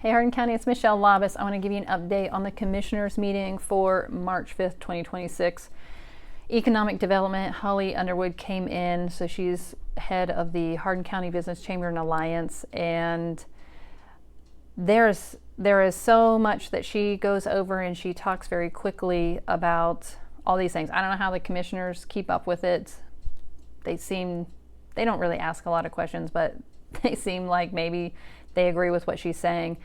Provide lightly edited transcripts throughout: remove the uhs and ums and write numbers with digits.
Hey Hardin County, it's Michelle Labus. I want to give you an update on the Commissioners meeting for March 5th, 2026. Economic Development, Holly Underwood came in, so she's head of the Hardin County Business Chamber and Alliance, and there is so much that she goes over, and she talks very quickly about all these things. I don't know how the commissioners keep up with it. They don't really ask a lot of questions, but they seem like maybe they agree with what she's saying.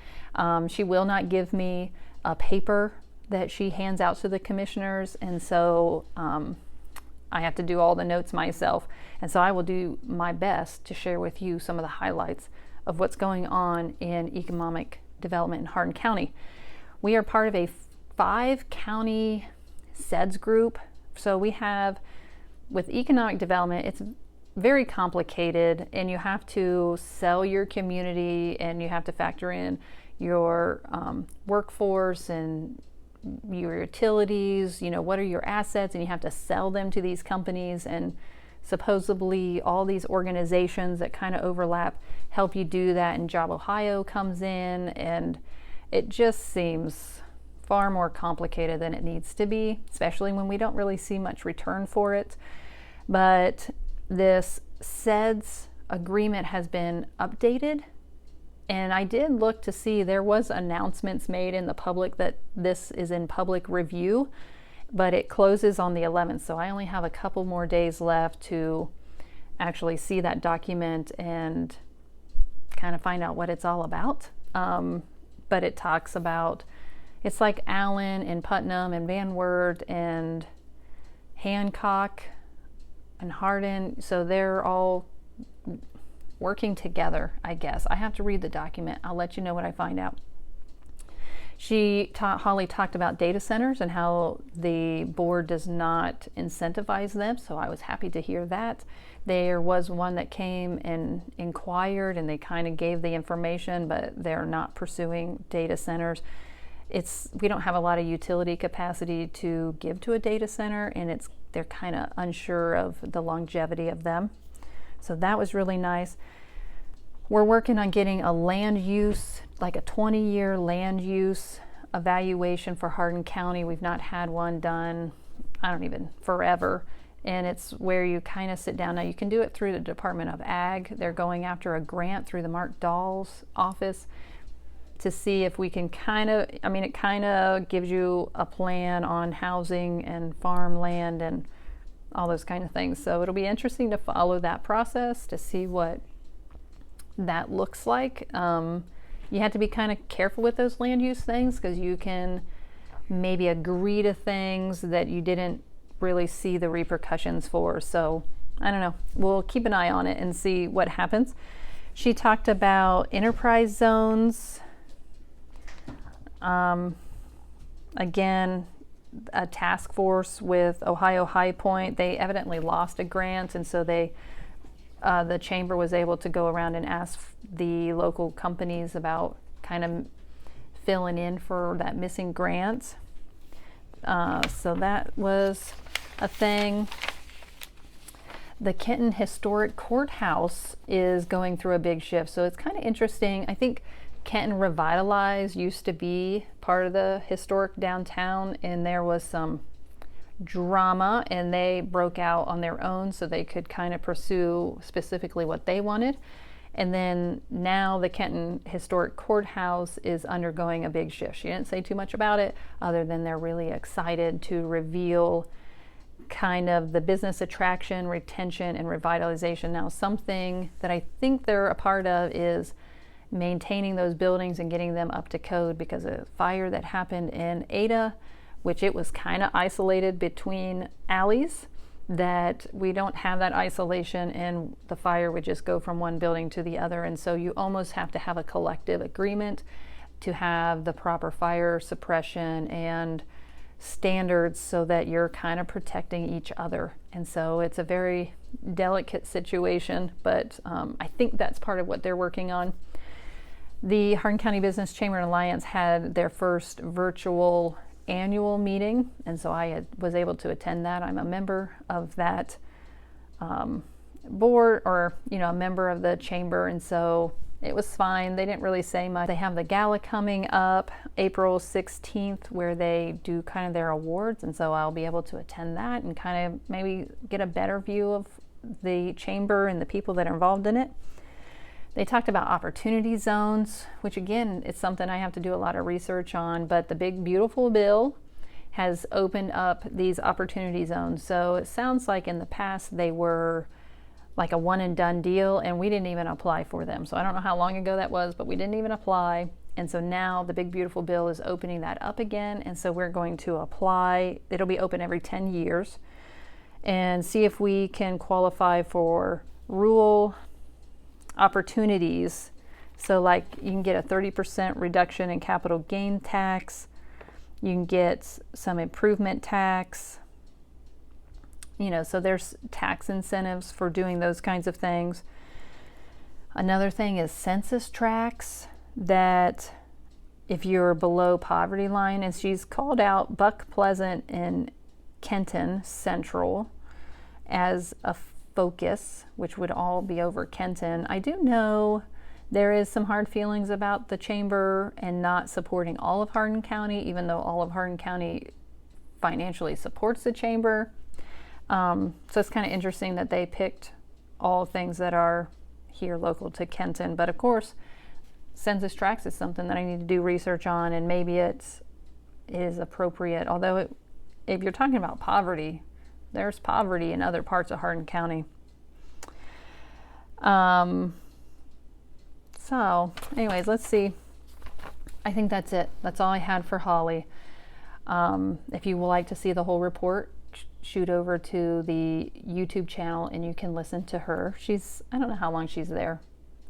She will not give me a paper that she hands out to the commissioners, and so I have to do all the notes myself. And so I will do my best to share with you some of the highlights of what's going on in economic development in Hardin County. We are part of a 5-county CEDS group. So we have, with economic development, it's very complicated, and you have to sell your community, and you have to factor in your workforce and your utilities, what are your assets, and you have to sell them to these companies, and supposedly all these organizations that kind of overlap help you do that, and Job Ohio comes in, and it just seems far more complicated than it needs to be, especially when we don't really see much return for it. But this CEDS agreement has been updated, and I did look to see there was announcements made in the public that this is in public review, but it closes on the 11th, so I only have a couple more days left to actually see that document and kind of find out what it's all about. But it talks about, it's like Allen and Putnam and Van Wert and Hancock and Hardin, so they're all working together, I guess. I have to read the document. I'll let you know what I find out. Holly talked about data centers and how the board does not incentivize them, so I was happy to hear that. There was one that came and inquired, and they kind of gave the information, but they're not pursuing data centers. We don't have a lot of utility capacity to give to a data center, and they're kind of unsure of the longevity of them. So that was really nice. We're working on getting a land use, like a 20-year land use evaluation for Hardin County. We've not had one done, forever. And it's where you kind of sit down. Now you can do it through the Department of Ag. They're going after a grant through the Mark Dahl's office to see if we can it kind of gives you a plan on housing and farmland and all those kind of things. So it'll be interesting to follow that process to see what that looks like. You have to be kind of careful with those land use things, because you can maybe agree to things that you didn't really see the repercussions for. So I don't know. We'll keep an eye on it and see what happens. She talked about enterprise zones. Again, a task force with Ohio High Point. They evidently lost a grant, and so the chamber was able to go around and ask the local companies about kind of filling in for that missing grant. So that was a thing. The Kenton Historic Courthouse is going through a big shift, so it's kind of interesting. I think Kenton Revitalized used to be part of the historic downtown, and there was some drama, and they broke out on their own so they could kind of pursue specifically what they wanted. And then now the Kenton Historic Courthouse is undergoing a big shift. She didn't say too much about it, other than they're really excited to reveal kind of the business attraction, retention, and revitalization. Now, something that I think they're a part of is maintaining those buildings and getting them up to code, because of a fire that happened in Ada, which it was kind of isolated between alleys, that we don't have that isolation, and the fire would just go from one building to the other. And so you almost have to have a collective agreement to have the proper fire suppression and standards, so that you're kind of protecting each other. And so it's a very delicate situation, but I think that's part of what they're working on. The Hardin County Business Chamber and Alliance had their first virtual annual meeting, and so I was able to attend that. I'm a member of that board, or a member of the chamber, and so It was fine. They didn't really say much. They have the gala coming up April 16th where they do kind of their awards, and so I'll be able to attend that and kind of maybe get a better view of the chamber and the people that are involved in it. They talked about opportunity zones, which again, it's something I have to do a lot of research on, but the big beautiful bill has opened up these opportunity zones. So it sounds like in the past they were like a one and done deal, and we didn't even apply for them. So I don't know how long ago that was, but we didn't even apply. And so now the big beautiful bill is opening that up again, and so we're going to apply. It'll be open every 10 years and see if we can qualify for rural opportunities. So like you can get a 30% reduction in capital gain tax, you can get some improvement tax, you know, so there's tax incentives for doing those kinds of things. Another thing is Census Tracks, that if you're below poverty line, and she's called out Buck Pleasant and Kenton Central as a focus, which would all be over Kenton. I do know there is some hard feelings about the chamber and not supporting all of Hardin County, even though all of Hardin County financially supports the chamber. So it's kind of interesting that they picked all things that are here local to Kenton. But of course, Census Tracks is something that I need to do research on, and maybe it is appropriate. Although if you're talking about poverty, there's poverty in other parts of Hardin County. So anyways, let's see. I think that's it. That's all I had for Holly. If you would like to see the whole report, shoot over to the YouTube channel and you can listen to her. I don't know how long she's there,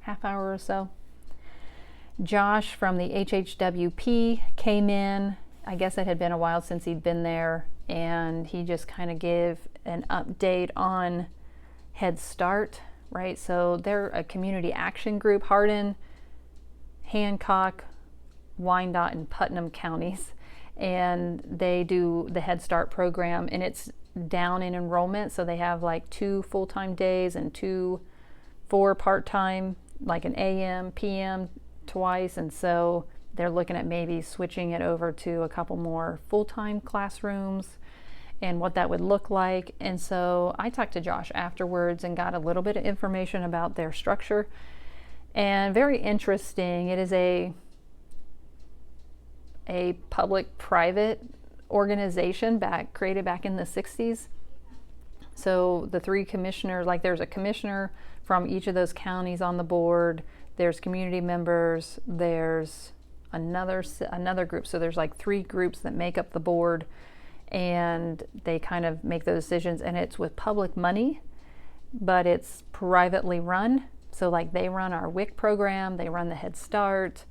half hour or so. Josh from the HHWP came in. I guess it had been a while since he'd been there, and he just kind of gave an update on Headstart, right? So they're a community action group, Hardin, Hancock, Wyandotte, and Putnam counties, and they do the Headstart program, and it's down in enrollment, so they have like 2 full-time days and 4 part-time, like an AM, PM twice, and so they're looking at maybe switching it over to a couple more full-time classrooms and what that would look like. And so I talked to Josh afterwards and got a little bit of information about their structure, and very interesting. It is a public-private organization created back in the 60s. So the 3 commissioners, like there's a commissioner from each of those counties on the board, there's community members, there's another group. So there's like 3 groups that make up the board, and they kind of make those decisions, and it's with public money, but it's privately run. So like they run our WIC program, they run the Head Start,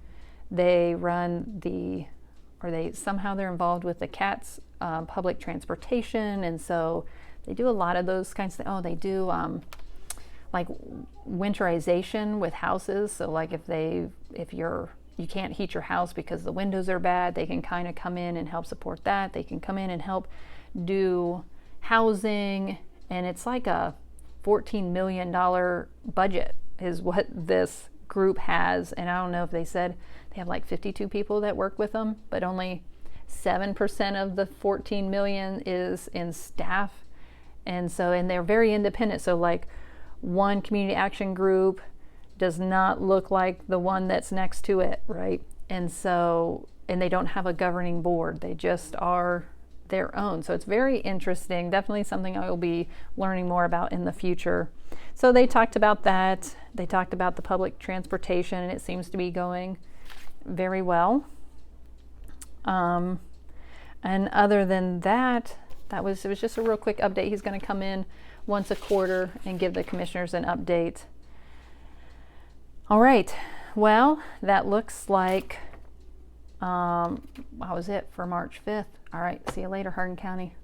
they run they're involved with the CATS public transportation, and so they do a lot of those kinds of things. Oh, they do like winterization with houses. So like if you can't heat your house because the windows are bad, they can kind of come in and help support that. They can come in and help do housing, and it's like a $14 million budget is what this group has. And I don't know if they said they have like 52 people that work with them, but only 7% of the 14 million is in staff. And they're very independent. So like one community action group does not look like the one that's next to it, right? And they don't have a governing board. They just are their own. So it's very interesting. Definitely something I will be learning more about in the future. So they talked about that. They talked about the public transportation, and it seems to be going very well. And other than that, it was just a real quick update. He's going to come in once a quarter and give the commissioners an update. All right. Well, that looks like that was it for March 5th. All right. See you later, Hardin County.